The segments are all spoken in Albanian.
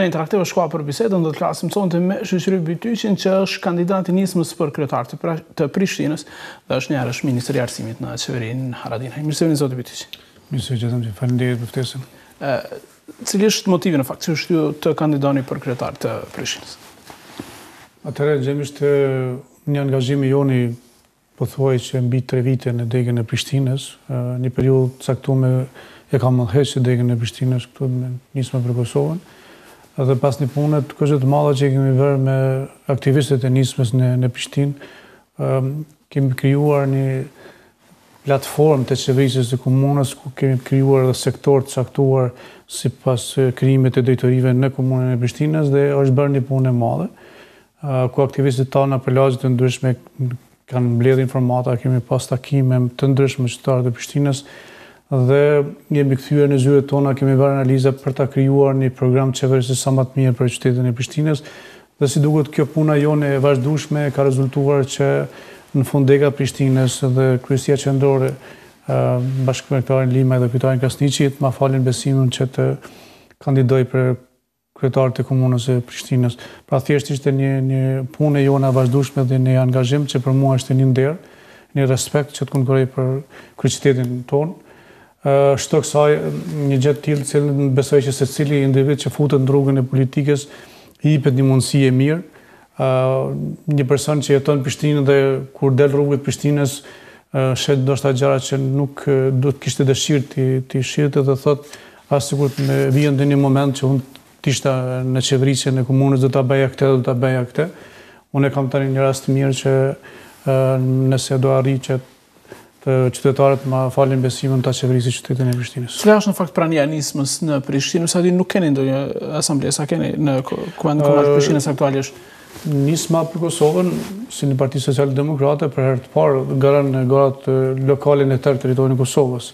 Në Interaktiv shkua për bisedën do të flasim sonte me Shyqyri Bytyqin, që është kandidat i nismës për kryetar të Prishtinës dhe është një herësh ministri i arsimit në qeverinë Haradinaj. Mirë se vini zoti Bytyqi. Mirë se gjetëm që faleminderit për ftesën. Cili është motivi në fakt që shtyu të kandidoni për kryetar të Prishtinës? Atëherë gjemisht një angazhim i joni pothuaj që mbi 3 vite në degën e Prishtinës, një periudhë caktuar e kam mëdheqë degën e Prishtinës këtu në nismë për Kosovën. Dhe pas një punët kështë të madhe që kemi vërë me aktivistët e nismës në Prishtinë, kemi krijuar një platformë të qeverisjes së komunës, ku kemi krijuar dhe sektor të caktuar sipas krijimit të drejtorive në komunën e Prishtinës dhe është bërë një punë e madhe, ku aktivistët tanë për lagje të ndryshme kanë mbledhur informata, kemi pas takime të ndryshme me qytetarët e Prishtinës dhe jemi kthyer në zyret tona, kemi bërë analiza për ta krijuar një program qeverisës sa më të mirë për qytetin e Prishtinës dhe si duket kjo puna jone e vazhdueshme ka rezultuar që në fundega Prishtinës dhe kryesia qendrore, bashkëpunëtarin Lima dhe kryetarin Krasniqi ma falin besimin që të kandidoj për kryetar të komunës së Prishtinës. Pra thjesht ishte një punë jone e vazhdueshme dhe një angazhim që për mua është një nder, një respekt që të konkurroj për kryeqytetin tonë. Shto kësaj një gjë të tillë, cilën besoj që secili individ që futet në rrugën e politikës i jepet një mundësi e mirë. Një person që jeton në Prishtinë dhe kur del rrugët Prishtinës shet ndoshta gjëra që nuk do të kishte dëshirë të shihte dhe thot as sikur të më vjen në një moment që unë të ishte në qeverisjen e komunës do ta bëja këtë, do ta bëja këtë. Unë kam tani një rast të mirë që nëse do arrit që të qytetarët ma falin besimin të qeverisë qytetin e Prishtinës. Cila është në fakt prania e nismës në Prishtinë, sa di nuk keni ndonjë asambleë, sa keni në Kuvendin Kombëtar të Prishtinës aktualisht? Nisma për Kosovën, si një parti social-demokrate, për herë të parë garan në garat lokale në tërë territorin e Kosovës,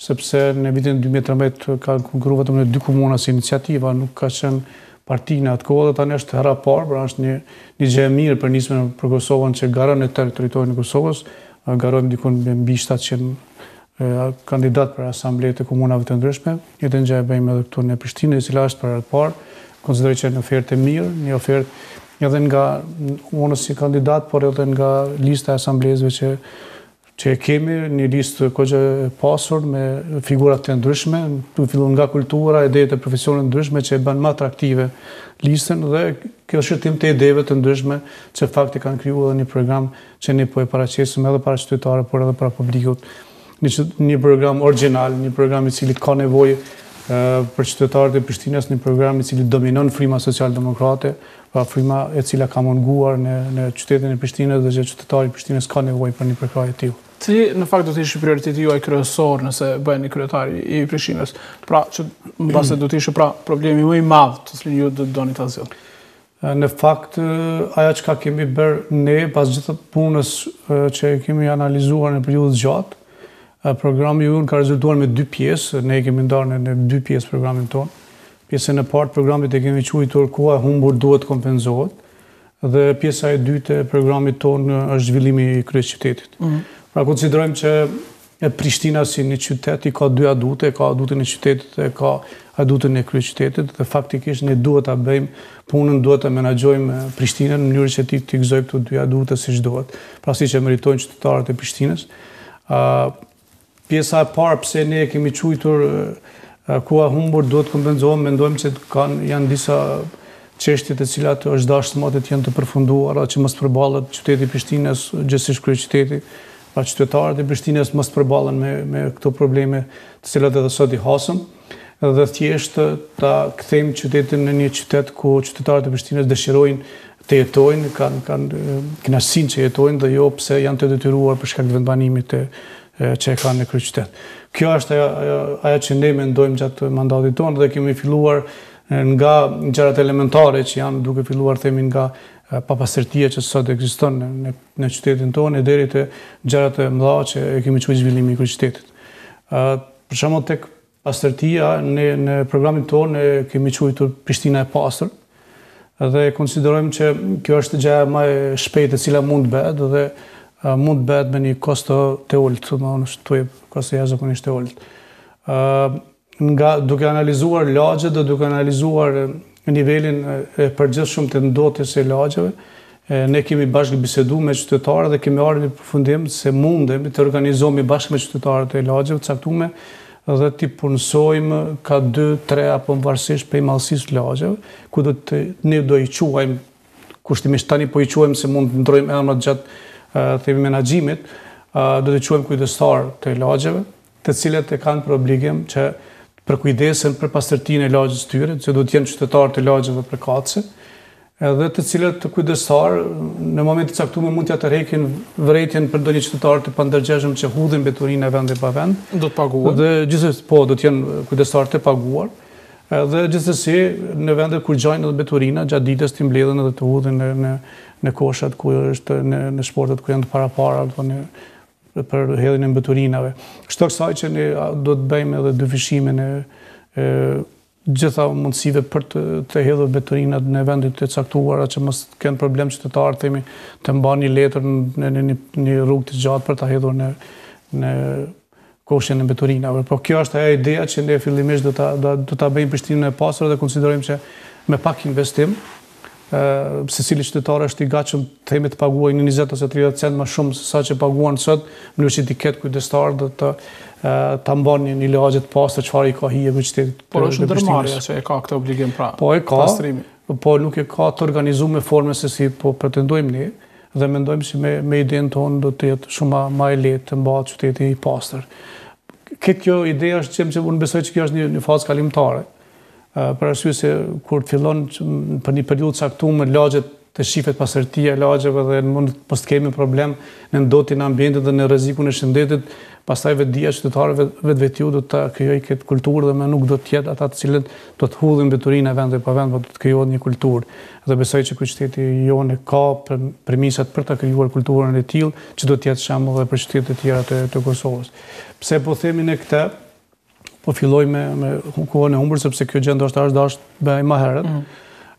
sepse në vitin 2013 ka konkurruar vetëm në 2 komuna si iniciativa, nuk ka qenë partina atë kohë dhe tani është hera parë, pra është një gjë e mirë për nismën për Kosovën që garan në tërë territorin e Kosovës. Garojmë dikun mbi 700 kandidat për asamblejë të komunave të ndryshme. Njëjtën gjë e bëjmë edhe këtu në Prishtinë, e cila është për herë të parë. Konsideroj që në ofertë e mirë, një ofertë edhe nga unë si kandidat, por edhe nga lista e asamblezëve që e kemi, një listë kogje pasur me figurat të ndryshme, të fillon nga kultura, idejet e profesionet ndryshme që e bën më atraktive listën dhe kjo shërtim të ideve të ndryshme që fakti kanë kriju edhe një program që ne po e paraqesim edhe para qytetarëve, por edhe para publikut. Një program original, një program i cili ka nevojë për qytetarët e Prishtinës, një program i cili dominon frima social-demokrate, pra frima e cila ka munguar në qytetin e Prishtinës dhe që qytetari i Prishtinës ka nevojë për një përkrahje të tillë. Cili në fakt do të ishte prioriteti juaj kryesor nëse bëheni kryetari i Prishtinës? Pra që mbase do të ishte problemi më i madh të cilin ju do doni ta zgjidhni. Në fakt, ajo që kemi bërë ne pas gjithë punës që kemi analizuar në periudhë gjatë, programi jonë ka rezultuar me 2 pjesë, ne kemi ndarë në 2 pjesë programin tonë. Pjesën e parë programit e kemi quajtur koha e humbur duhet kompenzohet, dhe pjesa e dytë e programit tonë është zhvillimi i kryeqytetit. Pra konsiderojmë që Prishtina si një qytet i ka 2 adute, ka adutën e qytetit dhe ka adutën e kryeqytetit dhe faktikisht ne duhet ta bëjmë punën, duhet ta menaxhojmë Prishtinën në mënyrë që ti të gëzoj këto 2 adute siç duhet, pra siç e meritojnë qytetarët e Prishtinës. Pjesa e parë pse ne kemi quajtur koha humbur duhet kompenzohet, mendojmë që janë disa çështje të cilat është dashur të jenë të përfunduara, që mos përballet qyteti i Prishtinës, gjithsesi kryeqyteti, pra qytetarët e Prishtinës mos përballen me këto probleme të cilat edhe sot i hasëm, dhe thjesht ta kthejmë qytetin në një qytet ku qytetarët e Prishtinës dëshirojnë të jetojnë, kanë kënaqësinë që jetojnë dhe jo pse janë të detyruar për shkak të vendbanimit që e kanë në kryeqytet. Kjo është ajo që ne mendojmë gjatë mandatit tonë dhe kemi filluar nga gjërat elementare që janë duke filluar themi nga papastërtia që sot ekziston në qytetin tonë deri te gjërat e mëdha që e kemi quajtur zhvillimi i kryeqytetit. Për shembull tek pastërtia në programin tonë kemi quajtur Prishtina e pastër dhe konsiderojmë që kjo është gjëja më e shpejtë e cila mund bëhet dhe mund bëhet me një kosto të ulët, është kosto jashtëzakonisht të ulët. Duke analizuar lagjet dhe duke analizuar në nivelin e përgjithshëm të ndotjes së lagjeve. Ne kemi bashkë bisedu me qytetarët dhe kemi ardhur në përfundim se mundemi të organizohemi bashkë me qytetarët e lagjeve të caktuara dhe t'i punësojmë ka 2-3 apo varësisht prej mallësisë lagjeve, ku ne do i quajmë, kushtimisht tani po i quajmë se mund të ndrojmë emrat gjatë themi menaxhimit, do të quajmë kujdestar të lagjeve, të cilët e kanë për obligim që për kujdesen për pastërtinë e lagjes tyre, që do të jenë qytetarë të lagjeve përkatëse, edhe të cilët të kujdestar në moment të caktuar mund t'ja tërheqin vërejtjen për ndonjë qytetar të pandërgjeshëm që hudhin beturinë e vendit pa vend. Do të paguar. Dhe gjithsesi po do të jenë kujdestar të paguar. Dhe gjithsesi në vendet kur gjajnë edhe beturina gjatë ditës të mbledhen edhe të hudhin në koshat ku është në sportet ku janë të parapara për hedhjen e beturinave. Kështu kësaj që ne do të bëjmë edhe dyfishimin e gjitha mundësive për të hedhur beturinat në vendit të caktuara që mos kenë problem qytetarët themi të mbajnë një letër në një rrugë të gjatë për ta hedhur në koshën e beturinave. Po kjo është ajo ideja që ne fillimisht do ta bëjmë Prishtinën e pastër dhe konsiderojmë që me pak investim secili qytetar është i gatshëm themi të paguajë në 20 ose 30 cent më shumë se sa që paguan sot, në mënyrë që ti ketë kujdestar dhe ta mbani një lagje të pastër çfarë i ka hije me qytetit. Por është ndërmarrja që e ka këtë obligim pra. Po e ka, pastrimi. Po nuk e ka të organizuar me forme se si po pretendojmë ne dhe mendojmë se me idenë tonë do të jetë shumë më e lehtë të mbahet qyteti i pastër. Kjo ide është që unë besoj që kjo është një fazë kalimtare. Për arsye se kur fillon për një periudhë caktuar lagjet të shifet pastërtia e lagjeve dhe mund mos të kemi problem në ndotjen e ambientit dhe në rrezikun e shëndetit, pastaj vetdia qytetarëve vetveti do të krijojë këtë kulturë dhe më nuk do të jetë ata të cilët do të hudhin beturinë e vendit pa vend, por do të krijohet një kulturë. Dhe besoj që ky qyteti jonë ka premisat për ta krijuar kulturën e tillë që do të jetë shembull edhe për qytetet e tjera të Kosovës. Pse po themi ne këtë? Po filloj me kohën e humbur sepse kjo gjë ndoshta është dashur bëj më herët.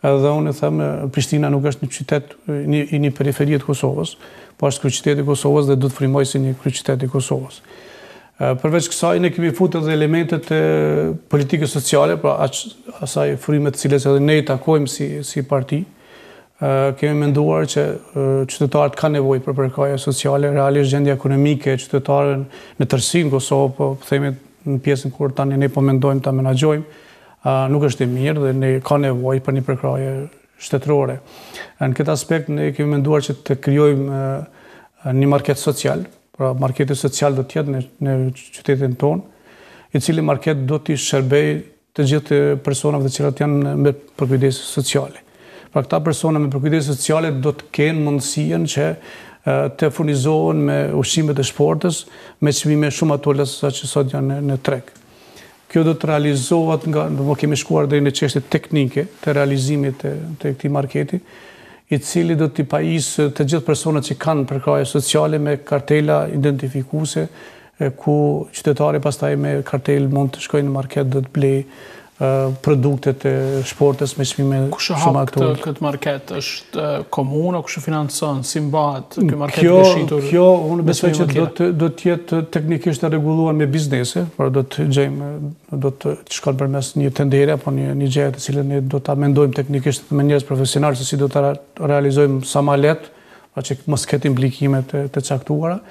Edhe unë them Prishtina nuk është një qytet i një periferie të Kosovës, po është kryeqyteti i Kosovës dhe do të frymojë si një kryeqytet i Kosovës. Përveç kësaj ne kemi futur edhe elementet e politikës sociale, pra asaj fryme të cilës edhe ne i takojmë si parti. Kemi menduar që qytetarët kanë nevojë për përkraje sociale, realisht gjendja ekonomike e qytetarëve në tërësi në Kosovë, po themi në pjesën kur tani ne po mendojmë ta menaxhojmë, nuk është e mirë dhe ne ka nevojë për një përkraje shtetërore. Në këtë aspekt ne kemi menduar që të krijojmë një market social, pra marketi social do të jetë në qytetin tonë, i cili market do t'i shërbejë të gjithë personave të cilat janë me përkujdesje sociale. Pra këta persona me përkujdesje sociale do të kenë mundësinë që të furnizohen me ushqimet e shportës me çmime shumë atole se sa që sot janë në treg. Kjo do të realizohet do kemi shkuar deri në çështje teknike të realizimit të këtij marketi, i cili do t'i pajisë të gjithë personat që kanë përkraje sociale me kartela identifikuese, ku qytetari pastaj me kartel mund të shkojnë në market dhe të blejë produktet e shportës me çmime shumë aktuale. Këtë market është komuna, kush e financon, si mbahet ky market i shitur? Kjo unë besoj që do të jetë teknikisht e rregulluar me biznese, por do të shkon përmes një tenderi apo një gjëje të cilën ne do ta mendojmë teknikisht me njerëz profesional se si do ta realizojmë sa më lehtë, pa që mos ketë implikime të caktuara.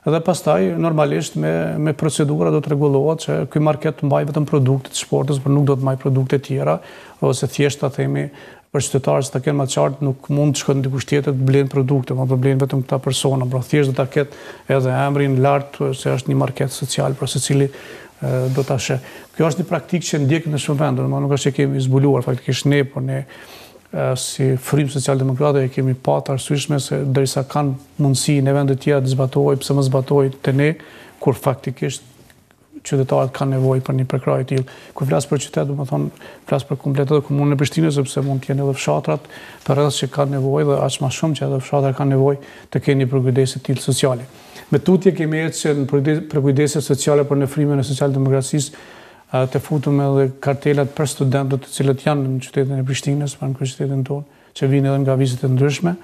Dhe pastaj, normalisht, me procedura do të rregullohet që ky market të mbaj vetëm produkte të shportës, por nuk do të mbaj produkte tjera, ose thjesht ta themi për qytetarët që ta kenë më të qartë nuk mund të shkojnë dikush tjetër të blejnë produkte, por do blejnë vetëm këta persona, por thjesht do ta ketë edhe emrin lart se është një market social për secili do ta sheh. Kjo është një praktikë që ndjek në shumë vende, nuk është që kemi zbuluar faktikisht ne, por ne si frymë socialdemokrate e kemi patë arsyeshme se derisa kanë mundësi në vende të tjera të zbatojë, pse mos zbatojë te ne, kur faktikisht qytetarët kanë nevojë për një përkrahje të tillë. Kur flas për qytet, do të thonë flas për komplet edhe komunën e Prishtinës, sepse mund të jenë edhe fshatrat për rreth që kanë nevojë dhe aq më shumë që edhe fshatrat kanë nevojë të kenë një përkujdesje të tillë sociale. Me tutje kemi ecë në përkujdesje sociale për në frymën e socialdemokracisë të futëm edhe kartelat për studentët të cilët janë në qytetin e Prishtinës, pra në qytetin tonë, që vinë edhe nga vizitë të ndryshme,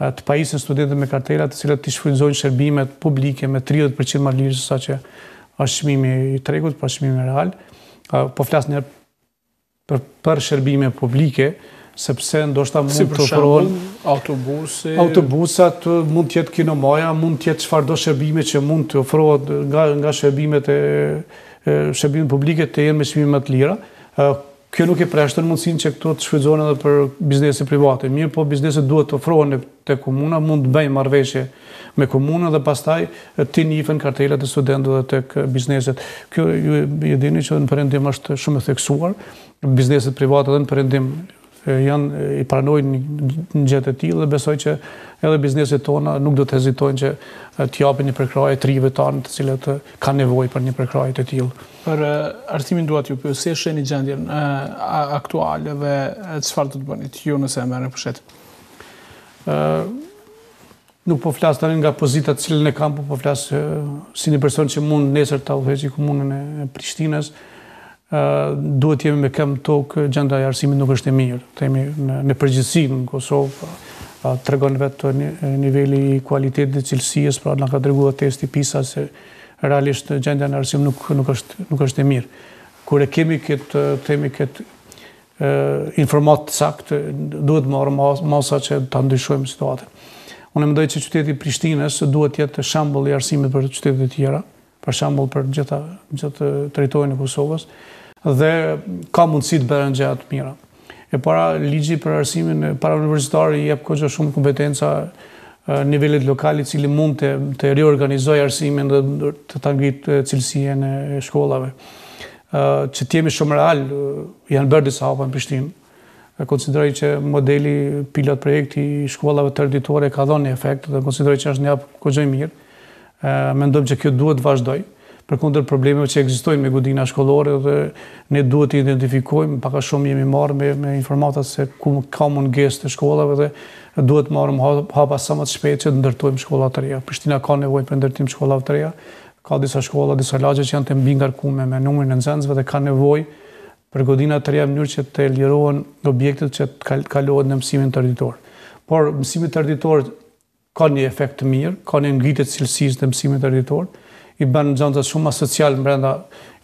të pajisën studentët me kartelat të cilët të shfrytëzojnë shërbimet publike me 30% më lirë se sa që është çmimi i tregut, pa çmimi real. Po flas një për shërbime publike, sepse ndoshta mund Si të për ofrohen shembull, autobusat, mund të jetë kinomaja, mund të jetë çfarëdo shërbime që mund të ofrohet nga shërbimet publike të jenë me çmime më të lira. Kjo nuk e preshton mundësinë që këto të shfrytëzohen edhe për biznese private. Mirë, po bizneset duhet të ofrohen te komuna, mund të bëjnë marrëveshje me komunën dhe pastaj të nifen kartelat e studentëve tek bizneset. Kjo ju e dini që në perëndim është shumë e theksuar. Bizneset private edhe në perëndim janë i pranojnë një gjë të tillë dhe besoj që edhe bizneset tona nuk do të hezitojnë që të japin një përkrahje të rive tanë të cilët kanë nevojë për një përkrahje të tillë. Për arsimin dua t'ju pyes, si e shihni gjendjen aktuale dhe çfarë do të bëni ju nëse e merrni pushet? Nuk po flas tani nga pozita të cilën e kam, po flas si një person që mund nesër ta udhëheqë komunën e Prishtinës. Duhet jemi me këmbë tokë, gjendja e arsimit nuk është e mirë. Themi në përgjithësi në Kosovë tregon vetë niveli i kualitetit dhe cilësisë, pra na ka treguar testi PISA se realisht gjendja në arsim nuk është e mirë. Kur e kemi këtë informat të saktë, duhet marrë masa që ta ndryshojmë situatën. Unë mendoj që qyteti i Prishtinës duhet të jetë shembull i arsimit për qytetet e tjera, për shembull për gjithë territorin e Kosovës, dhe ka mundësi të bëhen gjëra të mira. E para ligji për arsimin para universitar i jep goxha shumë kompetenca nivelit lokal i cili mund të riorganizojë arsimin dhe të ta ngritë cilësinë e shkollave. Që të jemi shumë real, janë bërë disa hapa në Prishtinë. Konsideroj që modeli pilot projekti i shkollave tërditor ka dhënë efekt dhe konsideroj që është një hap goxha i mirë. Mendojmë që kjo duhet vazhdoj, përkundër problemeve që ekzistojnë me godina shkollore dhe ne duhet të identifikojmë, pak a shumë jemi marrë me informata se ku ka mungesë të shkollave dhe duhet marrim hapa sa më të shpejt që të ndërtojmë shkolla të reja. Prishtina ka nevojë për ndërtim shkollave të reja, ka disa shkolla, disa lagje që janë të mbi ngarkuar me numrin e nxënësve dhe ka nevojë për godina të reja në mënyrë që të lirohen objektet që të kalohen në mësimin tërditor. Por mësimi tërditor ka një efekt të mirë, ka një ngritje të cilësisë të mësimit tërditor, i bën nxënësat shumë asocial brenda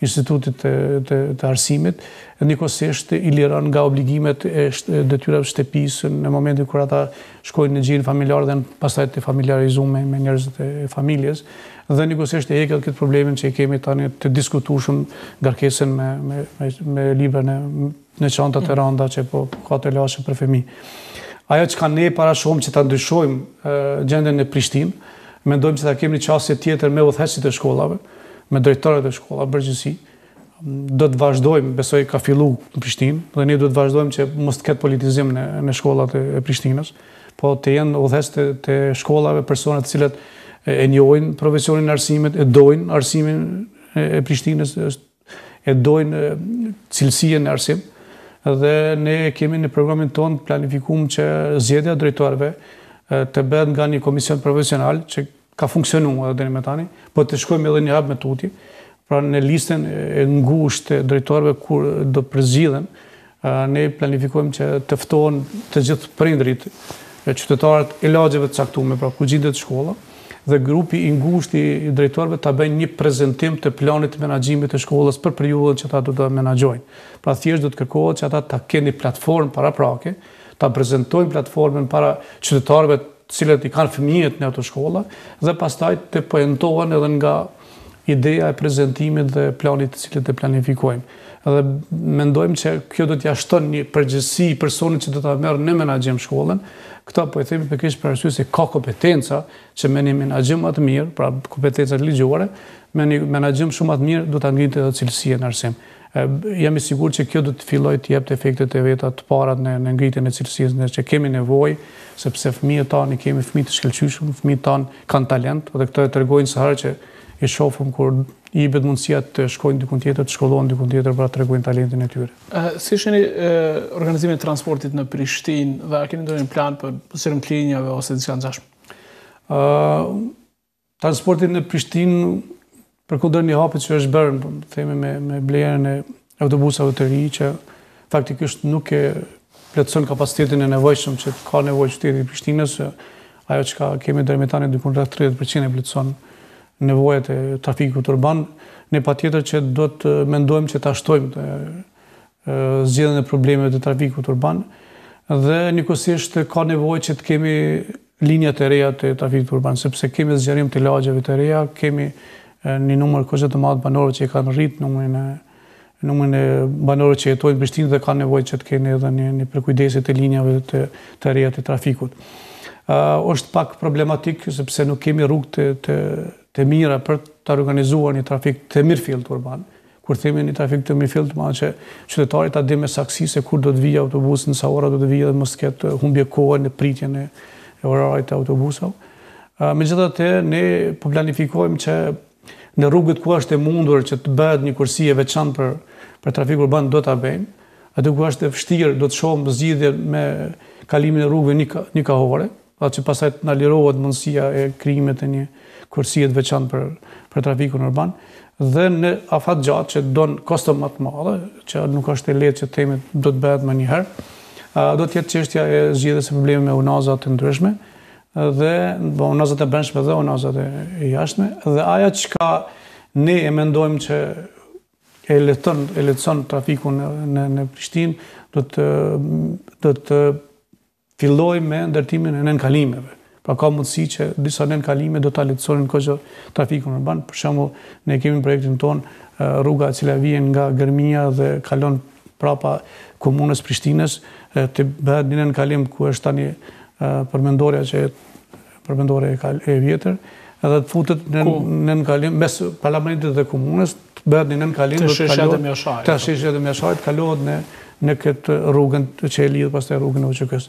institutit të arsimit, dhe njëkohësisht i liron nga obligimet e detyrave shtëpisë në momentin kur ata shkojnë në gjirin familjar dhe pastaj të familarizuar me njerëzit e familjes, dhe njëkohësisht e heqet këtë problemin që i kemi tani të diskutueshëm ngarkesën me libra në çantat e rënda që po ka të lashë për fëmijë. Ajo që ne parashojmë që ta ndryshojmë gjendjen në Prishtinë, mendojmë që ta kemi një qasje tjetër me udhëheqësit e shkollave, me drejtorët e shkollave përgjithësi. Do të vazhdojmë, besoj ka filluar në Prishtinë, dhe ne do të vazhdojmë që mos të ketë politizim në shkollat e Prishtinës, po të jenë udhëheqës të shkollave persona të cilët e njohin profesionin e arsimit, e dojnë arsimin e Prishtinës, e dojnë cilësinë e arsim, dhe ne kemi në programin tonë planifikuar që zgjedhja e drejtorëve të bëhet nga një komision profesional që ka funksionuar deri më tani, po të shkojmë edhe një hap me tutje, pra në listën e ngushtë të drejtorëve kur do përzgjidhen, ne planifikojmë që të ftohen të gjithë prindërit, qytetarët e lagjeve të caktuara, pra kuzhinët e shkolla, dhe grupi i ngushtë i drejtorëve ta bëjnë një prezantim të planit të menaxhimit të shkollës për periudhën që ata do të menaxhojnë. Pra thjesht do të kërkohet që ata ta kenë një platformë paraprake, ta prezantojnë platformën para qytetarëve të cilët i kanë fëmijët në ato shkolla dhe pastaj të poentohen edhe nga ideja e prezantimit dhe planit të cilët e planifikojmë. Dhe mendojmë që kjo do t'ja shton një përgjegjësi personit që do ta merr në menaxhim shkollën. Këta po e themi pikërisht për arsye se ka kompetenca që me një menaxhim më të mirë, pra kompetenca ligjore, me një menaxhim shumë më të mirë do ta ngritë edhe cilësinë në arsim. Jam i sigurt që kjo do të fillojë të jepte efektet e veta të para në ngritjen e cilësisë, ne që kemi nevojë, sepse fëmijët tanë kemi fëmijë të shkëlqyeshëm, fëmijët tanë kanë talent, dhe këto e tregojnë së herë që i shohim kur i jepet mundësia të shkojnë diku tjetër, të shkollohen diku tjetër për të tregojnë talentin e tyre. Si shihni organizimin e transportit në Prishtinë dhe a keni ndonjë plan për sirrim linjave ose diçka ngjashme? Transporti në Prishtinë përkundër një hapi që është bërë, themi me blerjen e autobusave të ri që faktikisht nuk e plotëson kapacitetin e nevojshëm që ka nevojë qyteti i Prishtinës, ajo që kemi deri më tani diku rreth 30% e plotëson nevojat e trafikut urban, ne patjetër që do të mendojmë që ta shtojmë zgjedhjen e problemeve të trafikut urban dhe njëkohësisht ka nevojë që të kemi linjat e reja të trafikut urban, sepse kemi zgjerim të lagjeve të reja, kemi një numër kogje të madh banorëve që kanë rrit numrin e banorëve që jetojnë në Prishtinë dhe kanë nevojë që të kenë edhe një përkujdesje të linjave të reja të trafikut. Është pak problematik sepse nuk kemi rrugë të mira për të organizuar një trafik të mirëfillt urban. Kur themi një trafik të mirëfillt, do që qytetarit ta dinë me saksi se kur do të vijë autobusi, në sa ora do të vijë dhe mos ketë humbje kohe në pritjen e orarit të autobusave. Megjithatë, ne po planifikojmë që në rrugët ku është e mundur që të bëhet një kursie veçantë për trafik urban do ta bëjmë. Aty ku është e vështirë do të shohim zgjidhje me kalimin e rrugëve nikahore, që pastaj na lirohet mundësia e krijimit të një kursie të veçantë për trafikun urban. Dhe në afat gjatë që don kosto më të madhe, që nuk është e lehtë që themi do të bëhet më një herë, do të jetë çështja e zgjidhjes së problemeve me unazat të ndryshme dhe unazat e brendshme dhe unazat e jashtme, dhe ajo çka ne e mendojmë që e lehtëson trafikun në Prishtinë do të fillojmë me ndërtimin e nënkalimeve. Pra ka mundësi që disa nënkalime do ta lehtësojnë kogjo trafikun urban. Për shembull, ne kemi në projektin ton rruga e cila vjen nga Gërmia dhe kalon prapa komunës Prishtinës, të bëhet një nënkalim ku është tani përmendorja e vjetër, edhe të futet në nënkalim mes parlamentit dhe komunës, të bëhet një nënkalim të sheshet e Mjashajt, kalohet në këtë rrugën që e lidh pastaj rrugën e Bytyqis.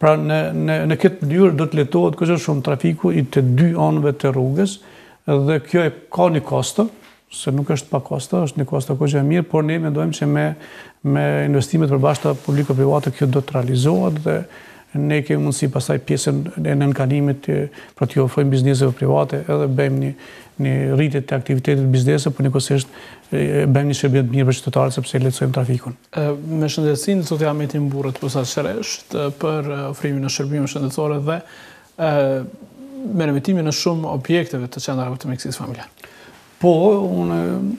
Pra në këtë mënyrë do të lehtohet kështu shumë trafiku i të dy anëve të rrugës dhe kjo ka një kosto, se nuk është pa kosto, është një kosto kogje e mirë, por ne mendojmë që me investimet përbashkëta publiko-private kjo do të realizohet dhe ne kemi mundësi pastaj pjesën e nënkalimit për t'ju ofrojmë bizneseve private edhe bëjmë një rritje të aktivitetit biznese, por njëkohësisht bëjmë një shërbim të mirë për qytetarët sepse lehtësojmë trafikun. Me shëndetësinë zoti Ahmeti mburret posaçërisht për ofrimin e shërbimeve shëndetësore dhe me remitimin në shumë objekteve të qendrave të mjekësisë familjare. Po,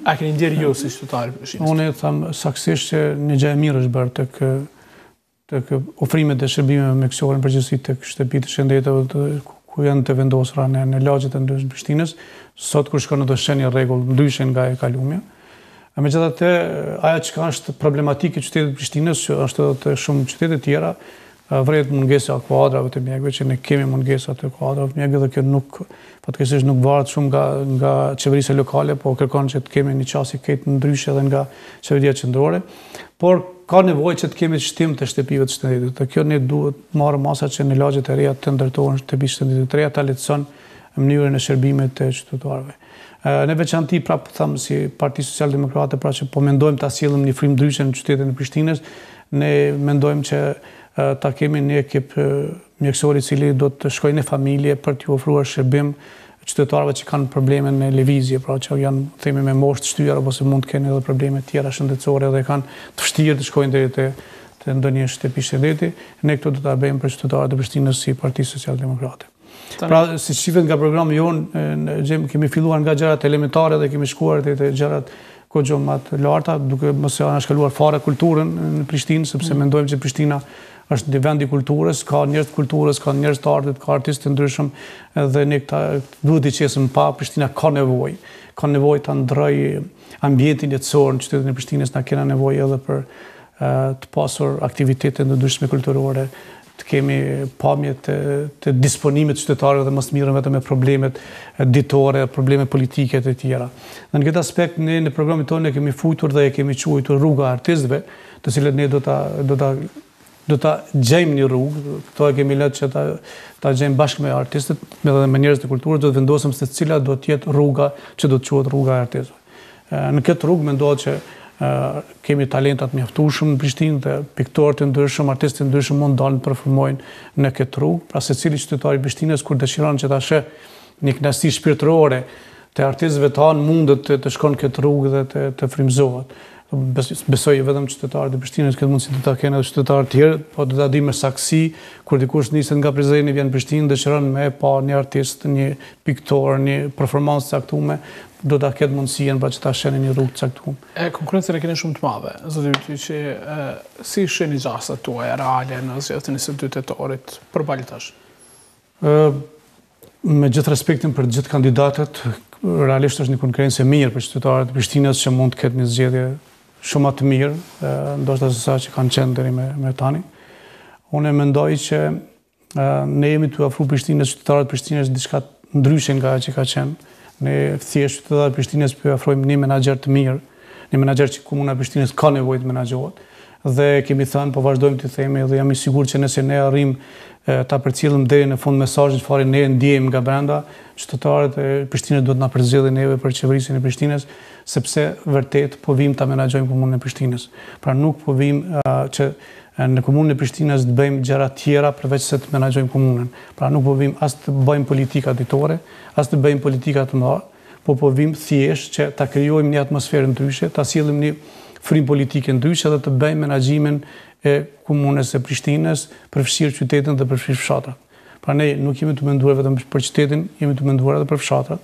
a keni ndjerë ju si qytetar i Prishtinës? Unë them saktësisht që një gjë e mirë është bërë tek ofrimet e shërbimeve mjekësore në përgjithësi tek shtëpitë të shëndeteve ku janë të vendosura në lagjet e ndryshme të Prishtinës, sot kur shkon në të shenjë rregull ndryshe nga e kalumja. Megjithatë, ajo që është problematikë e qytetit të Prishtinës, që është edhe të shumë qytete tjera, vret mungesa e kuadrave të mjekëve, që ne kemi mungesa të kuadrave të mjekëve dhe kjo fatkeqësisht nuk varet shumë nga qeverisja lokale, po kërkon që të kemi një qasje këtë ndryshe edhe nga qeveria qendrore. Por ka nevojë që të kemi shtim të shtëpive të shëndetit. Dhe kjo ne duhet marrë masa që në lagjet e reja të ndërtohen shtëpi shëndetit të reja, ta lehtëson mënyrën e shërbimit të qytetarëve. Në veçanti prapë them si Parti Socialdemokrate, pra që po mendojmë ta sjellim një frymë ndryshe në qytetin e Prishtinës, ne mendojmë që ta kemi një ekip mjekësor i cili do të shkojë në familje për t'ju ofruar shërbim qytetarëve që kanë probleme në lëvizje, pra që janë themi me moshë të shtyra ose mund të kenë edhe probleme tjera shëndetësore dhe kanë të vështirë të shkojnë deri te ndonjë shtëpi shëndeti. Ne këto do ta bëjmë për qytetarët e Prishtinës si Parti Socialdemokrate. Pra, si shihet nga programi jonë, kemi filluar nga gjërat elementare dhe kemi shkuar te gjërat kogjo më të larta, duke mos anashkaluar fare kulturën në Prishtinë, sepse mendojmë që Prishtina është një vend i kulturës, ka njerëz të kulturës, ka njerëz të artit, ka artistë të ndryshëm dhe ne këta duhet i qesim pa. Prishtina ka nevojë ta ndrojë ambientin jetësor në qytetin e Prishtinës, na kena nevojë edhe për të pasur aktivitete të ndryshme kulturore, të kemi pamje të disponimit qytetarëve dhe mos mirën vetëm me problemet ditore, probleme politike të tjera. Dhe në këtë aspekt ne në programin tonë kemi futur dhe e kemi quajtur rruga e artistëve, të cilët ne do ta gjejmë një rrugë, këto e kemi lënë që ta gjejmë bashkë me artistët, me njerëz të kulturës, do të vendosim se cila do të jetë rruga që do të quhet rruga e artistëve. Në këtë rrugë mendohet që kemi talentat mjaftueshëm në Prishtinë dhe piktorë të ndryshëm, artistë të ndryshëm mund dalin të performojnë në këtë rrugë. Pra secili qytetar i Prishtinës kur dëshiron që ta sheh një kënaqësi shpirtërore të artistëve tanë mundet të shkon këtë rrugë dhe të frymëzohet. besoj vetëm qytetarët e Prishtinës këtë mundësi të ta kenë edhe qytetarët tjerë, po do ta di me saksi kur dikush niset nga Prizreni vjen në Prishtinë dëshiron me pa një artist, një piktor, një performancë caktuar, do ta ketë mundësinë pra që ta shenë një rrugë caktuar. Konkurencën e keni shumë të madhe. Zoti Bytyqi, si shihni gjasat tuaja reale në zgjedhjen e 22 tetorit përballë tash? Me gjithë respektin për gjithë kandidatët, realisht është një konkurrencë e mirë për qytetarët e Prishtinës që mund të ketë një zgjedhje shumë më të mirë, ndoshta se sa që kanë qenë deri me tani. Unë mendoj që ne jemi të ofruar Prishtinës, qytetarët e Prishtinës diçka ndryshe nga ajo që ka qenë. Ne thjesht qytetarët e Prishtinës po ofrojmë një menaxher të mirë, një menaxher që komuna e Prishtinës ka nevojë të menaxhohet. Dhe kemi thënë, po vazhdojmë të themi dhe jam i sigurt që nëse ne arrim ta përcjellim deri në fund mesazhin çfarë ne ndjejmë nga brenda, qytetarët e Prishtinës duhet na përzjedhin neve për qeverisin e Prishtinës, sepse vërtet po vim ta menaxhojmë komunën e Prishtinës. Pra nuk po vim që në komunën e Prishtinës të bëjmë gjëra tjera përveç se të menaxhojmë komunën. Pra nuk po vim as të bëjmë politika ditore, as të bëjmë politika të mëdha, po vim thjesht që ta krijojmë një atmosferë ndryshe, ta sjellim një frymë politike ndryshe dhe të bëjmë menaxhimin e komunës e Prishtinës, përfshirë qytetin dhe përfshirë fshatrat. Pra ne nuk jemi të menduar vetëm për qytetin, jemi të menduar edhe për fshatrat.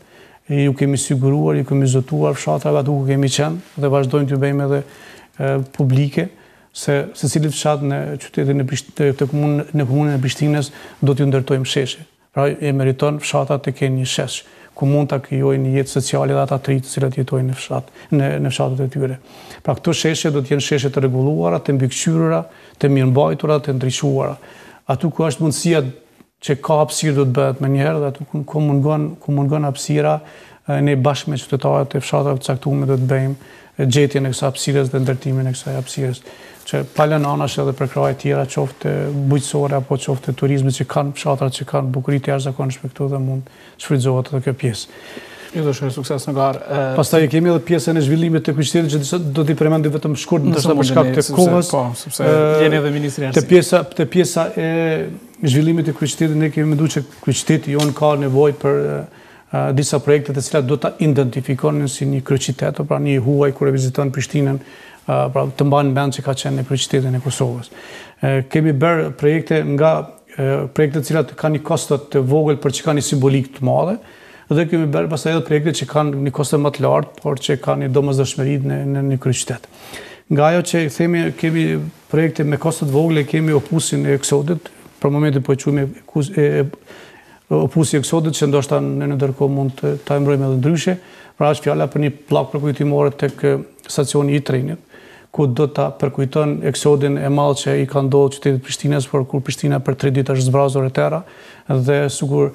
Ju kemi siguruar, ju kemi zotuar fshatrave aty ku kemi qenë dhe vazhdojmë të bëjmë edhe publike, se secili fshat në qytetin në komunën e Prishtinës do t'ju ndërtojmë sheshe. Pra e meriton fshatrat të kenë një shesh, ku mund ta krijojnë një jetë sociale dhe ata të rinj të cilat jetojnë në fshatet e tyre. Pra këto sheshe do të jenë sheshe të rregulluara, të mbikëqyrura, të mirëmbajtura, të ndriçuara. Aty ku është mundësia që ka hapësirë do të bëhet më njëherë dhe aty ku mungon hapësira, ne bashkë me qytetarët e fshatrave të caktuar do të bëjmë gjetjen e kësaj hapësirës dhe ndërtimin e kësaj hapësirës. Që palen anash edhe për kraje tjera, qoftë bujqësore apo qoftë turizmi që kanë fshatrat që kanë bukuri të jashtëzakonshme këtu dhe mund shfrytëzohet edhe kjo pjesë. Ju dëshiroj sukses në garë. Pastaj kemi edhe pjesën e zhvillimit të qytetit që do t'i përmendim vetëm shkurt ndoshta për shkak të kohës. Po, sepse jeni edhe ministri i arsimit. Te pjesa e zhvillimit të qytetit ne kemi menduar që qyteti jon ka nevojë për disa projekte të cilat do ta identifikonin si një kryeqytet, pra një huaj kur e viziton Prishtinën, pra të mbanë mend që ka qenë në kryeqytetin e Kosovës. Kemi bërë projekte nga projekte të cilat kanë një kostot të vogël por që kanë një simbolik të madhe, dhe kemi bërë pastaj edhe projekte që kanë një kosto më të lartë, por që kanë një domosdoshmëri në një kryeqytet. Nga ajo që themi kemi projekte me kosto të vogla, kemi opusin e Eksodit, për momentin po e quajmë opusi e Eksodit që ndoshta në ndërkohë mund ta emërojmë edhe ndryshe, pra është fjala për një pllak përkujtimore tek stacioni i trenit, ku do ta përkujton Eksodin e madh që i ka ndodhur qytetit Prishtinës, por kur Prishtina për 3 ditë është zbrazur e terra dhe sigur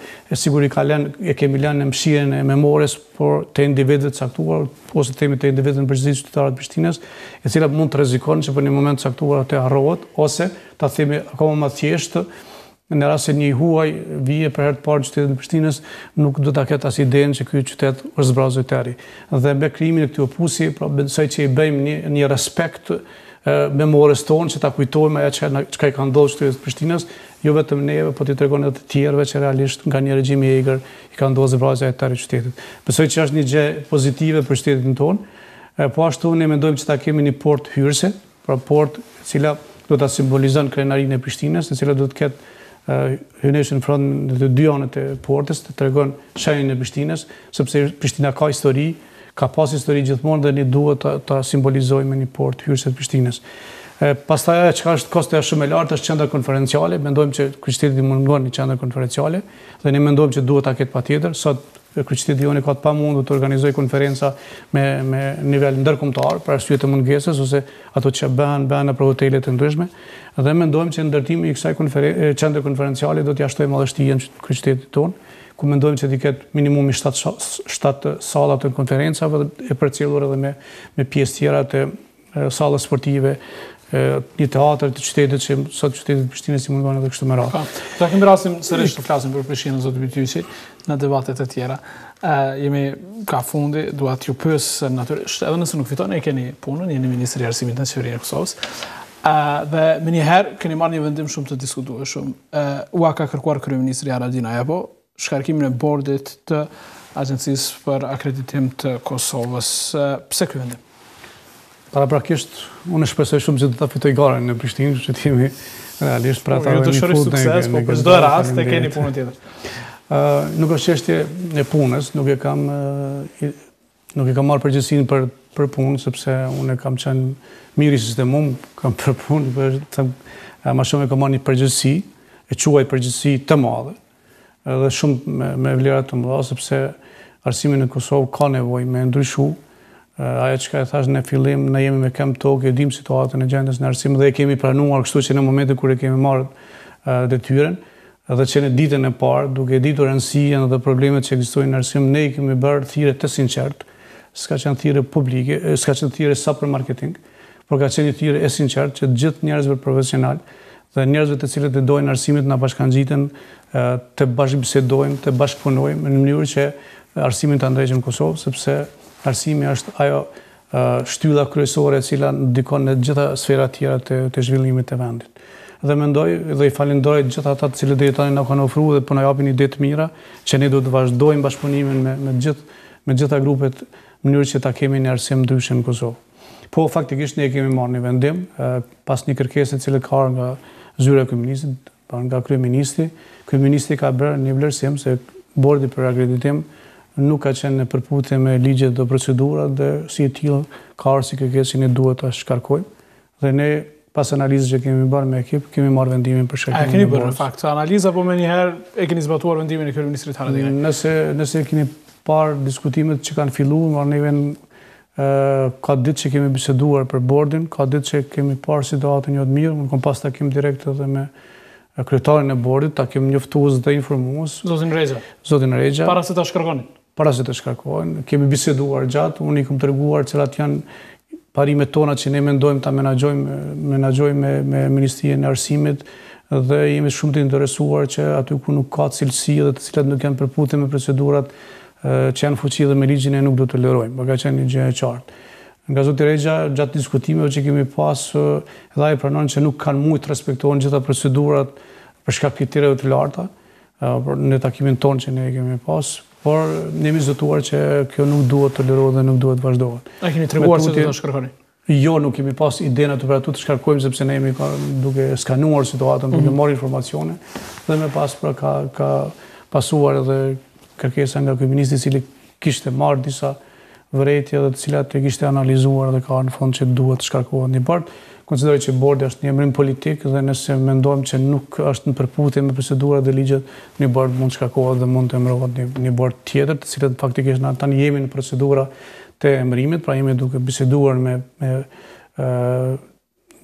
e kemi lënë në mshirën e memores, por të individëve të caktuar ose themi të individëve në përgjithësi qytetarët e Prishtinës, e cila mund të rrezikojnë që për një moment të caktuar atë harrohet, ose ta themi akoma më thjesht në rast se një huaj vije për herë të parë në qytetin e Prishtinës, nuk do ta ketë as idenë që ky qytet është zbrazur i terri. Dhe me krijimin e këtij opusi, pra besoj që i bëjmë një respekt memores tonë që ta kujtojmë ajo çka i ka ndodhur qytetit të Prishtinës, jo vetëm neve, por t'i tregojmë edhe të tjerëve që realisht nga një regjim i egër i ka ndodhur zbrazja e territ të qytetit. Besoj që është një gjë pozitive për qytetin tonë. Po ashtu ne mendojmë që ta kemi një port hyrëse, pra port e cila do ta simbolizon krenarinë e Prishtinës, e cila do të ketë hyrëneshën front në të dy anët e portës, të tregon shenjën e Prishtinës, sepse Prishtina ka histori, ka pas histori gjithmonë dhe ne duhet ta simbolizojmë me një port hyrëse të Prishtinës. Pastaj ajo çka është kosto shumë e lartë është qendra konferenciale, mendojmë që qyteti mungon një qendër konferenciale dhe ne mendojmë që duhet ta ketë patjetër. Sot qyteti jonë ka të pamundur të organizojë konferenca me nivel ndërkombëtar për arsye të mungesës ose ato që bëhen në hotele të ndryshme. Dhe mendojmë që ndërtimi i kësaj qendre konferenciale do t'ia shtojë madhështinë qytetit tonë, ku mendojmë që t'i ketë minimumi 7 salla të konferencave dhe e përcjellur edhe me pjesë tjera të salla sportive, një teatr të qytetit që sot qytetit Prishtinës i mungon edhe kështu me radhë. Ta kemi rastin sërish të flasim për Prishtinën, zoti Bytyqi, në debatet e tjera. Jemi ka fundi, dua t'ju pyes natyrisht, edhe nëse nuk fiton, e keni punën, jeni ministri i arsimit në qeverinë e Kosovës. Dhe me njëherë keni marrë një vendim shumë të diskutueshëm. Ua ka kërkuar kryeministri Haradinaj apo shkarkimin e bordit të Agjencisë për Akreditim të Kosovës. Pse ky vendim? Paraprakisht, unë shpresoj shumë që do ta fitoj garen në Prishtinë, që t'jemi realisht për ata ju dëshiroj sukses, po për çdo rast e keni punën tjetër. Nuk është çështje e punës, nuk e kam marrë përgjegjësinë për punë, sepse unë kam qenë mirë i sistemum, kam për punë, më shumë e kam marrë një përgjegjësi, e quaj përgjegjësi të madhe, edhe shumë me vlera të mëdha, sepse arsimi në Kosovë ka nevojë me ndryshu. Ajo që e thash në fillim, ne jemi me këmbë tokë, e dim situatën e gjendjes në arsim dhe e kemi pranuar, kështu që në momentin kur e kemi marrë detyren, edhe që në ditën e parë, duke ditur rëndësinë dhe problemet që ekzistojnë në arsim, ne i kemi bërë thirrje të sinqertë, s'ka qenë thirrje publike, s'ka qenë thirrje sa për marketing, por ka qenë thirrje e sinqertë që gjithë njerëzve profesional dhe njerëzve të cilët e dojnë arsimit na bashkangjiten, të bashkëbisedojmë, të bashkëpunojmë në mënyrë që arsimin ta ndrejmë në Kosovë, sepse arsimi është ajo shtylla kryesore e cila ndikon në gjitha sferat tjera të zhvillimit të vendit. Dhe mendoj dhe i falenderoj gjithë ata të cilët deri tani na kanë ofruar dhe po na japin ide të mira, që ne do të vazhdojmë bashkëpunimin me gjitha grupet në mënyrë që ta kemi një arsim ndryshe në Kosovë. Po faktikisht ne kemi marrë një vendim pas një kërkese e cila ka ardhur nga zyra e kryeministit, nga kryeministri. Kryeministri ka bërë një vlerësim se bordi për akreditim nuk ka qenë në përputhje me ligjet dhe procedurat dhe si e tillë ka ardhur si kërkesë që ne duhet ta shkarkojmë. Dhe ne pas analizës që kemi bërë me ekip, kemi marrë vendimin për shkarkimin. A keni bërë në fakt analizë apo më njëherë e keni zbatuar vendimin e kryeministrit Haradinaj? Nëse keni parë diskutimet që kanë filluar, neve ka ditë që kemi biseduar për bordin, ka ditë që kemi parë situatën jo të mirë, unë kam pas takim direkt edhe me kryetarin e bordit, takim njoftues dhe informues. Zotin Rexha. Para se ta shkarkonin? Para se të shkarkohen, kemi biseduar gjatë, unë i kam treguar cilat janë parimet tona që ne mendojmë ta menaxhojmë me Ministrinë e Arsimit dhe jemi shumë të interesuar që aty ku nuk ka cilësi dhe të cilat nuk janë përputhje me procedurat që janë fuqi dhe me ligjin e nuk do të tolerojmë. Ka qenë një gjë e qartë. Nga zoti Rexha, gjatë diskutimeve që kemi pas, edhe ai pranon që nuk kanë mujt të respektohen gjitha procedurat për shkak kriteret të larta, në takimin tonë që ne kemi pas, por ne jemi zotuar që kjo nuk duhet tolerohet dhe nuk duhet vazhdohet. A keni treguar se do ta shkarkoni? Jo, nuk kemi pas idenë aty për aty të shkarkojmë sepse ne jemi duke skanuar situatën, duke marrë informacione dhe më pas ka pasuar edhe kërkesa nga kryeministri i cili kishte marrë disa vërejtje dhe të cilat e kishte analizuar dhe ka në fund që duhet të shkarkohet një bord. Konsideroj që bordi është një emrim politik dhe nëse mendojmë që nuk është në përputhje me procedurat dhe ligjet, një bord mund të shkarkohet dhe mund të emërohet një bord tjetër, të cilët faktikisht tani jemi në procedura të emërimit, pra jemi duke biseduar me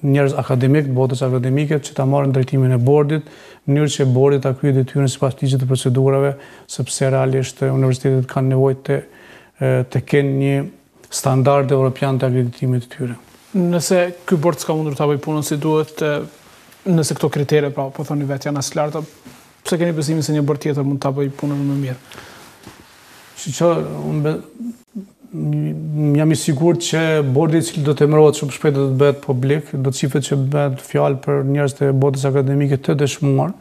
njerëz akademik, botës akademike, që ta marrin drejtimin e bordit, në mënyrë që bordi ta kryejë detyrën sipas ligjit të procedurave, sepse realisht universitetet kanë nevojë të kenë një standard evropian të akreditimit të tyre. Nëse ky bord s'ka mundur ta bëjë punën si duhet, nëse këto kritere, pra po thoni vetë janë as larta, pse keni besimin se një bord tjetër mund ta bëjë punën më mirë? Unë jam i sigurt që bordi i cili do të emërohet shumë shpejt do të bëhet publik, do të shifet që bëhet fjalë për njerëz të botës akademike të dëshmuar,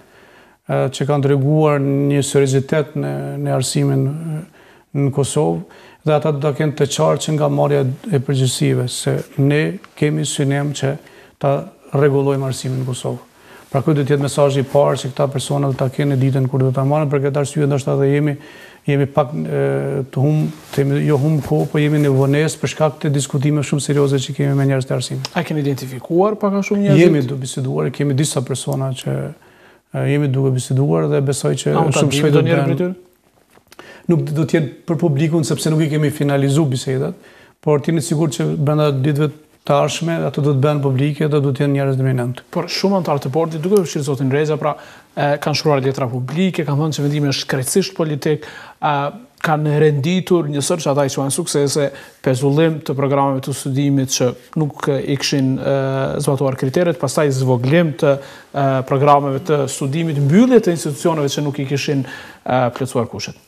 që kanë treguar një seriozitet në arsimin në Kosovë, dhe ata do të kenë të qartë që nga marrja e përgjegjësive se ne kemi synim që ta rregullojmë arsimin në Kosovë. Pra ky do të jetë mesazhi i parë që këta persona do ta kenë ditën kur do ta marrin, për këtë arsye ndoshta edhe jemi pak të hum kohë, po jemi në vonesë për shkak të diskutimeve shumë serioze që kemi me njerëz të arsimit. A keni identifikuar pak a shumë njerëz? Jemi duke biseduar, kemi disa persona që jemi duke biseduar dhe besoj që shumë shpejt do të bëhen. Nuk do të jetë për publikun sepse nuk i kemi finalizuar bisedat, por jeni sigurt që brenda ditëve të ardhshme ato do të bëhen publike dhe do të jenë njerëz eminent. Por shumë anëtarë të bordit, duke përfshirë zotin Rexha, pra kanë shkruar letra publike, kanë thënë që vendimi është krejtësisht politik, kanë renditur njësër që ata i quajnë suksese, pezullim të programeve të studimit që nuk i kishin zbatuar kriteret, pastaj zvoglim të programeve të studimit, mbyllje të institucioneve që nuk i kishin plotësuar kushtet.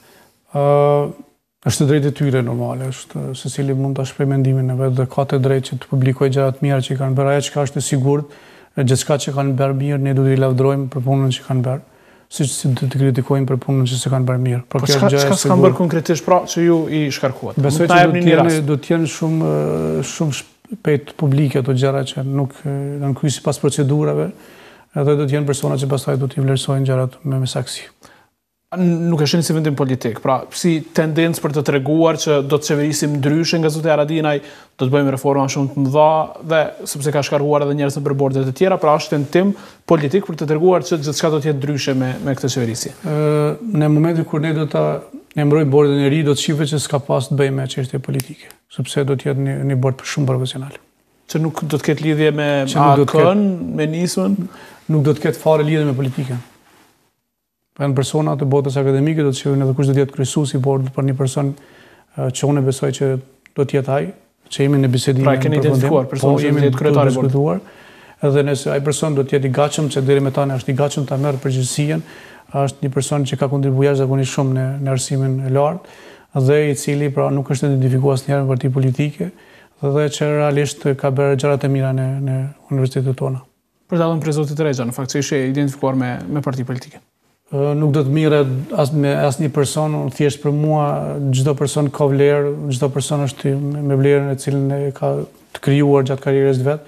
Është drejtë e tyre normale, është secili mund ta shprehë mendimin e vet dhe ka të drejtë që të publikojë gjëra të mira që kanë bërë, ajo çka është e sigurt, gjithçka që kanë bërë mirë ne duhet i lavdërojmë për punën që kanë bërë, siç do të kritikojmë për punën që s'e kanë bërë mirë. Por kjo gjë çka s'kan bërë konkretisht pra që ju i shkarkuat? Besoj që do të jenë shumë pejt publike ato gjëra që nuk janë kryer sipas procedurave, edhe do të jenë persona që pastaj do t'i vlerësojnë gjërat me saksi. Nuk e shihni si vendim politik, pra si tendencë për të treguar që do të qeverisim ndryshe nga zotëria Haradinaj, do të bëjmë reforma shumë të mëdha dhe sepse ka shkarkuar edhe njerëz nëpër bordet e tjera, pra është tentim politik për të treguar që gjithçka do të jetë ndryshe me këtë qeverisje. Në momentin kur ne do ta emërojmë bordin e ri, do të shifet që s'ka pas të bëjë me çështje politike, sepse do të jetë një bord shumë profesional. Që nuk do të ketë lidhje me AKN, me nismën, nuk do të ketë fare lidhje me politikën. Për në persona të botës akademike do të shihojnë edhe kush do të jetë kryesuesi i bordit për një person që unë besoj që do të jetë ai, që jemi në bisedime. Pra keni identifikuar personin që do të jetë kryetari i bordit. Edhe nëse ai person do të jetë i gatshëm, që deri më tani është i gatshëm ta merr përgjegjësinë, është një person që ka kontribuar jashtëzakonisht shumë në arsimin e lartë dhe i cili pra nuk është identifikuar asnjëherë në parti politike dhe që realisht ka bërë gjërat e mira në universitetet tona. Për ta dhënë për zotit Rexha, në fakt që ishte identifikuar me parti politike. Nuk do të mirë me asnjë person, thjesht për mua çdo person ka vlerë, çdo person është me vlerën e cilën e ka të krijuar gjatë karrierës vet,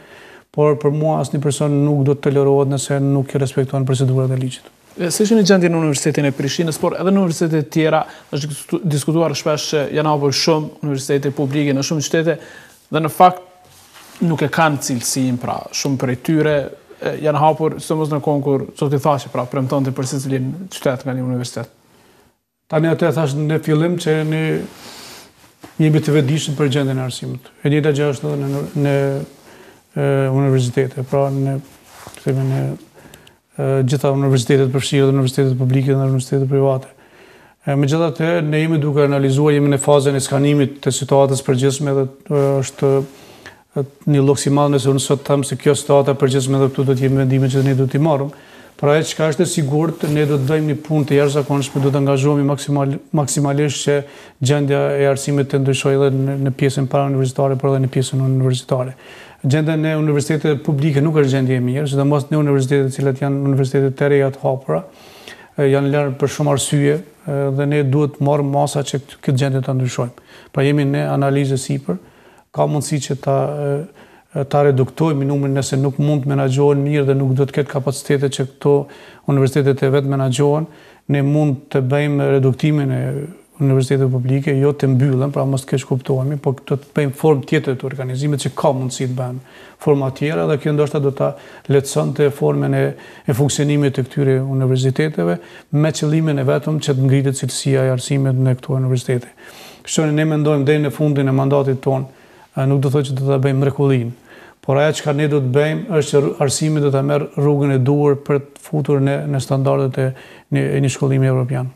por për mua asnjë person nuk do të tolerohet nëse nuk i respekton procedurat e ligjit. Si ishte një gjendje në Universitetin e Prishtinës, por edhe në universitetet tjera është diskutuar shpesh që janë hapur shumë universitete publike në shumë qytete dhe në fakt nuk e kanë cilësinë, pra shumë prej tyre janë hapur, sidomos në kohën kur zoti thashë, pra premtonte për secilin qytet nga një universitet. Tani atë thash në fillim që ne jemi të vetëdijshëm për gjendjen e arsimit. E njëjta gjë është edhe në universitete, pra në gjitha universitetet përfshirë dhe universitetet publike dhe universitetet private. Megjithatë, ne jemi duke analizuar, jemi në fazën e skanimit të situatës përgjithshme dhe është një lloksi i madh nëse unë sot them se kjo situata përgjithshme dhe këtu do të jemi vendime që ne do t'i marrim. Por ajo çka është e sigurt, ne do të bëjmë një punë të jashtëzakonshme, do të angazhohemi maksimalisht që gjendja e arsimit të ndryshojë edhe në pjesën parauniversitare, por edhe në pjesën universitare. Gjendja në universitetet publike nuk është gjendje e mirë, sidomos në universitetet të cilat janë universitetet të reja të hapura, janë lënë për shumë arsye dhe ne duhet të marrim masa që këtë gjendje ta ndryshojmë. Pra jemi në analizë sipër, ka mundësi që ta reduktojmë numrin nëse nuk mund të menaxhohen mirë dhe nuk do të ketë kapacitete që këto universitetet e vetë menaxhohen, ne mund të bëjmë reduktimin e universiteteve publike, jo të mbyllen, pra mos të keq kuptohemi, po do të bëjmë formë tjetër të organizimit që ka mundësi të bëjmë forma tjera dhe kjo ndoshta do ta lehtësonte formën e funksionimit të këtyre universiteteve me qëllimin e vetëm që të ngritet cilësia e arsimit në këto universitete. Kështu ne mendojmë deri në fundin e mandatit tonë, nuk do të thotë që do ta bëjmë mrekullinë, por ajo që ne do të bëjmë është që arsimi do ta merr rrugën e duhur për të futur në standardet e një shkollimi evropian.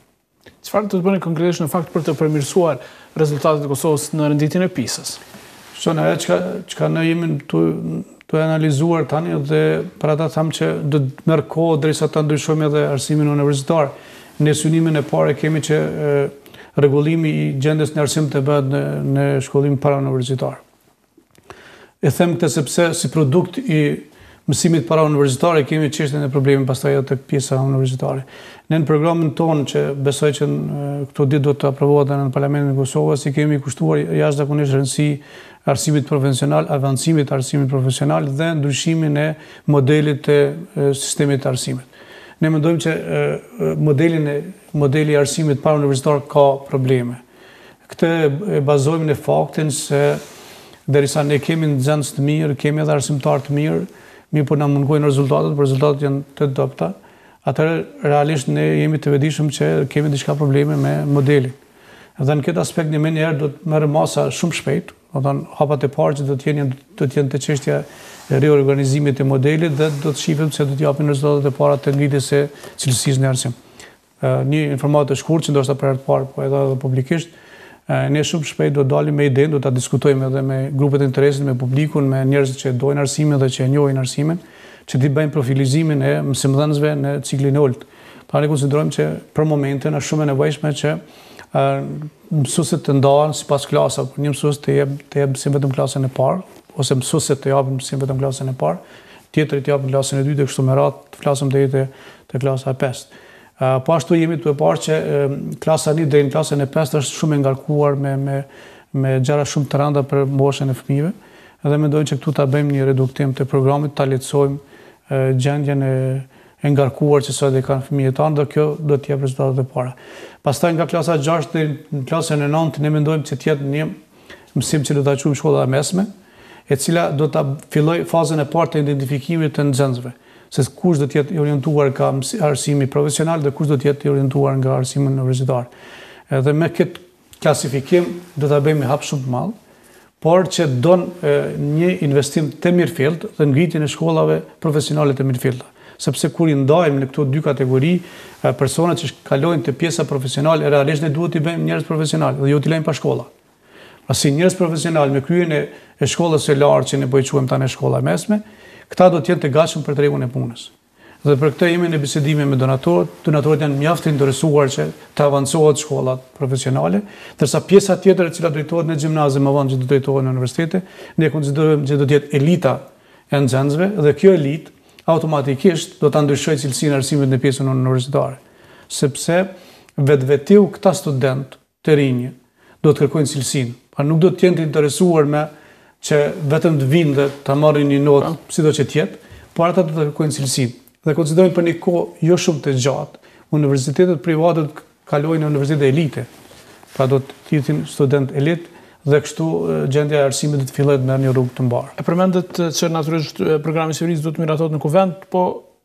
Çfarë do të bëni konkretisht në fakt për të përmirësuar rezultatet e Kosovës në renditjen e PISA-s? Shona ajo çka ne jemi të analizuar tani dhe për ata them që do të merr kohë derisa ta ndryshojmë edhe arsimin universitar. Në synimin e parë kemi që rregullimi i gjendjes në arsim të bëhet në shkollimin parauniversitar. E them këtë sepse si produkt i mësimit parauniversitar kemi çështjen e problemit pastaj tek pjesa universitare. Ne në programin tonë që besoj që këto ditë do të aprovohet në Parlamentin e Kosovës, i kemi kushtuar jashtëzakonisht rëndësi arsimit profesional, avancimit të arsimit profesional dhe ndryshimin e modelit të sistemit të arsimit. Ne mendojmë që modeli i arsimit parauniversitar ka probleme. Këtë e bazojmë në faktin se derisa ne kemi nxënës të mirë, kemi edhe arsimtar të mirë, po na mungojnë rezultatet, por rezultatet janë të dobta. Atëherë realisht ne jemi të vetëdijshëm që kemi diçka probleme me modelin. Dhe në këtë aspekt ne menjëherë do të merrem masa shumë shpejt, do të thonë hapat e parë që do të jenë të çështja e reorganizimit të modelit dhe do të shifim se do të japin rezultatet e para të ngritjes së cilësisë në arsim. Një informatë të shkurtër që ndoshta për herë të parë, po edhe publikisht, ne shumë shpejt do dalim me idenë, do ta diskutojmë edhe me grupet e interesit, me publikun, me njerëzit që dojnë arsimin dhe që e njohin arsimin, që të bëjmë profilizimin e mësimdhënësve në ciklin e ulët. Pra ne konsiderojmë që për momentin është shumë e nevojshme që mësuesit të ndahen sipas klasave, një mësues të jep mësim vetëm klasën e parë, ose mësuesit të japin mësim vetëm klasën e parë, tjetri të japin klasën e dytë dhe kështu me radhë të flasim deri te klasa e 5. Po ashtu jemi të parë që klasa 1 deri në klasën e 5 është shumë e ngarkuar me gjëra shumë të rënda për moshën e fëmijëve edhe mendojmë që këtu ta bëjmë një reduktim të programit, ta lehtësojmë gjendjen e ngarkuar që sot e kanë fëmijët tanë, dhe kjo do të jep rezultatet e para. Pastaj nga klasa 6 deri në klasën e 9 ne mendojmë që të jetë një mësim që do ta quajmë shkolla e mesme, e cila do ta filloj fazën e parë të identifikimit të nxënësve, se kush do të jetë i orientuar nga arsimi profesional dhe kush do të jetë i orientuar nga arsimi universitar. Edhe me këtë klasifikim do ta bëjmë hap shumë të madh, por që don një investim të mirëfillt dhe ngritjen e shkollave profesionale të mirëfillta. Sepse kur i ndajmë në këto dy kategori, personat që kalojnë të pjesa profesionale, realisht ne duhet t'i bëjmë njerëz profesional dhe jo t'i lejmë pa shkolla. Pasi njerëz profesional me kryen e shkollës së lartë që ne po i quajmë tani shkolla mesme, këta do të jenë të gatshëm për tregun e punës. Dhe për këtë jemi në bisedime me donatorët. Donatorët janë mjaft të interesuar që të avancohet shkollat profesionale, ndërsa pjesa tjetër e cila drejtohet në gjimnaze më vonë që do drejtohet në universitete, ne konsiderojmë që do të jetë elita e nxënësve dhe kjo elitë automatikisht do ta ndryshojë cilësinë e arsimit në pjesën universitare, sepse vetvetiu këta studentë të rinj do të kërkojnë cilësinë, pra nuk do të jenë të interesuar me që vetëm të vinë dhe ta marrin një notë sido që të jetë, por ata do të kërkojnë cilësinë. Dhe konsiderojmë për një kohë jo shumë të gjatë, universitetet private do të kalojnë në universitete elite, pra do të jetin student elit dhe kështu gjendja e arsimit do të fillojë me një rrugë të mbarë. E përmendet që natyrisht programi i Shqipërisë do të miratohet në kuvend, po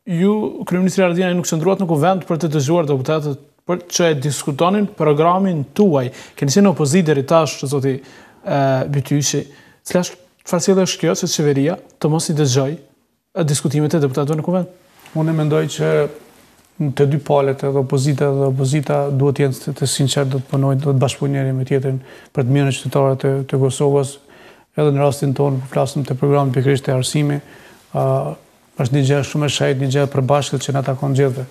ju kryeministri Haradinaj nuk qëndruat në kuvend për të dëgjuar deputetët për që e diskutonin programin tuaj. Keni qenë në opozitë deri tash, zoti Bytyqi, çfarë sjellë është kjo që qeveria të mos i dëgjojë diskutimet e deputetëve në kuvend? Unë mendoj që të dy palët edhe opozita duhet të jenë të sinqertë, do të punojnë, do të bashkëpunojnë njëri me tjetrin për të mirën e qytetarëve të Kosovës. Edhe në rastin tonë po flasim te programi pikërisht të arsimit, është një gjë shumë e shejtë, një gjë e përbashkët që na takon gjithëve.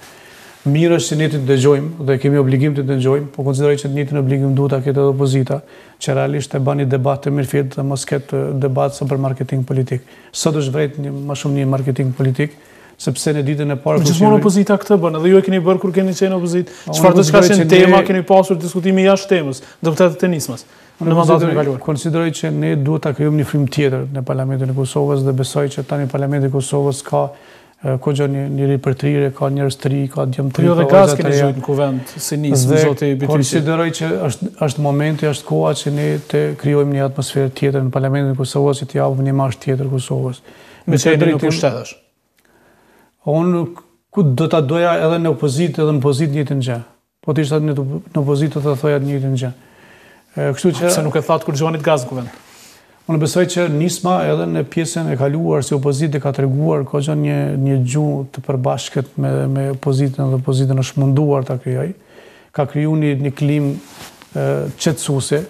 Mirë është që ne të dëgjojmë dhe kemi obligim të dëgjojmë, po konsideroj që të njëjtin obligim duhet ta ketë edhe opozita, që realisht të bëni debat të mirëfillt dhe mos ketë debat sa për marketing politik. Sot është vërtet më shumë një marketing politik, sepse në ditën e parë gjithmonë opozita këtë bën, edhe ju e keni bërë kur keni qenë opozitë. Çfarë do të shkashin tema keni pasur diskutimi jashtë temës, deputetët e nismës në mandatin e kaluar. Konsideroj që ne duhet ta krijojmë një frymë tjetër në Parlamentin e Kosovës dhe besoj që tani Parlamenti i Kosovës ka kogja një ripërtrire, ka njerëz të ri, ka djem të ri. Jo dhe gaz keni gjujt në kuvend si nismë, zoti Bytyqi. Konsideroj që është momenti, është koha që ne të krijojmë një atmosferë tjetër në Parlamentin e Kosovës, që të japim një imazh tjetër Kosovës. Me çfarë në pushtetesh? Unë do ta doja edhe në opozitë edhe në pozitë njëjtën gjë. Po të ishte në opozitë do ta thoja të njëjtën gjë. Kështu që pse nuk e thatë kur gjuanit gaz në kuvend? Unë besoj që nisma edhe në pjesën e kaluar si opozitë ka treguar kogja një gjuhë të përbashkët me opozitën dhe opozitën është munduar ta krijoj. Ka krijuar një klimë qetësuese,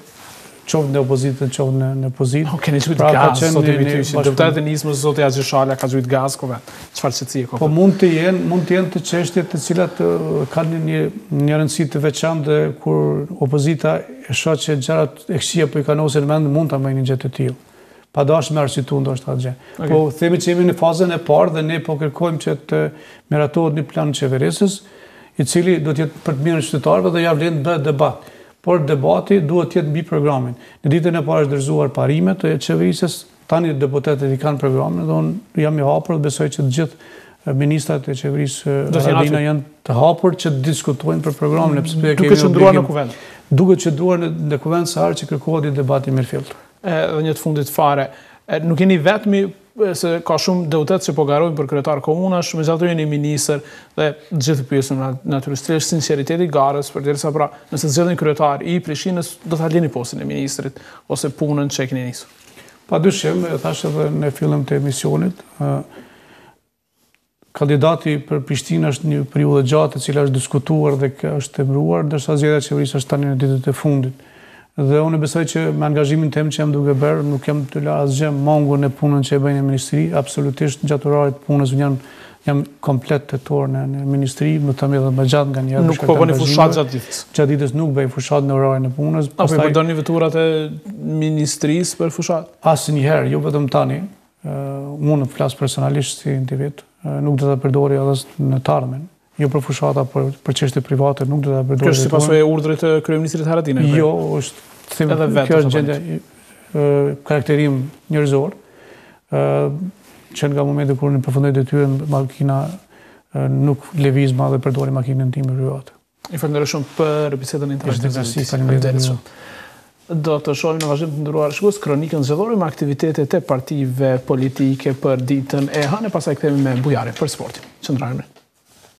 qoftë në opozitë, qoftë në pozitë. Keni gjujt gaz, zoti Bytyqi, deputetët e nismës, zoti Shyqyri ka gjujt gaz kuvend. Çfarë çetësie ka? Po mund të jenë të çështje të cilat kanë një rëndësi të veçantë dhe kur opozita e shoh që gjërat e këqija po i kanë ose në mend mund ta bëjnë një gjë të tillë. Pa dashur me arsyetu ndoshta atë gjë. Po themi që jemi në fazën e parë dhe ne po kërkojmë që të miratohet një plan qeverisës, i cili do të jetë për të mirën e qytetarëve dhe ja vlen të bëhet debat. Por debati duhet të jetë mbi programin. Në ditën e parë është dorëzuar parimet e qeverisës, tani deputetët i kanë programin dhe unë jam i hapur dhe besoj që të gjithë ministrat e qeverisë Haradinaj janë të hapur që të diskutojnë për programin. Duke qëndruar në kuvend. Duke qëndruar në kuvend sa herë që kërkohet një debati mirëfillt. Dhe një të fundit fare, nuk jeni vetmi se ka shumë deputetë që po garojnë për kryetar komunash, megjithatë jeni ministër dhe gjithë pyesim natyrisht sinqeriteti garës përderisa pra nëse zgjedhin kryetar i Prishtinës do ta lini postin e ministrit ose punën që keni nisur. Padyshim, e thash edhe në fillim të emisionit, kandidati për Prishtinë është një periudhë gjatë e cila është diskutuar dhe është tembruar, ndërsa zgjedhja e qeverisë është tani në ditët e fundit. Dhe unë besoj që me angazhimin tim që jam duke bërë, nuk jam të la asgjë mangun e punën që e bëjnë në ministri, absolutisht gjatë orarit punës jam komplet tetor në ministri, më të edhe më gjatë nga njerë. Nuk po bëni fushat gjatë ditës? Gjatë ditës nuk bëj fushat në orarin e punës. Apo i përdorni veturat e ministrisë për fushat? Asnjëherë, jo vetëm tani. Unë flas personalisht si individ, nuk do ta përdori edhe në të ardhmen. Jo për fushata, për çështje private, nuk do ta përdori. Kjo është sipas urdhrit të kryeministrit Haradinaj. Jo, kjo është gjendje karakterim njerëzor. që nga momente kur në përfundoj detyrën, makina nuk lëviz ma dhe përdori makinën time private. I falenderoj shumë për bisedën interaktive. Faleminderit shumë. Do të shohim në vazhdim të nderuar shikues kronikën zgjedhore me aktivitetet e partive politike për ditën e hënë, pastaj kthehemi me bujarin për sportin. Qëndrojmë.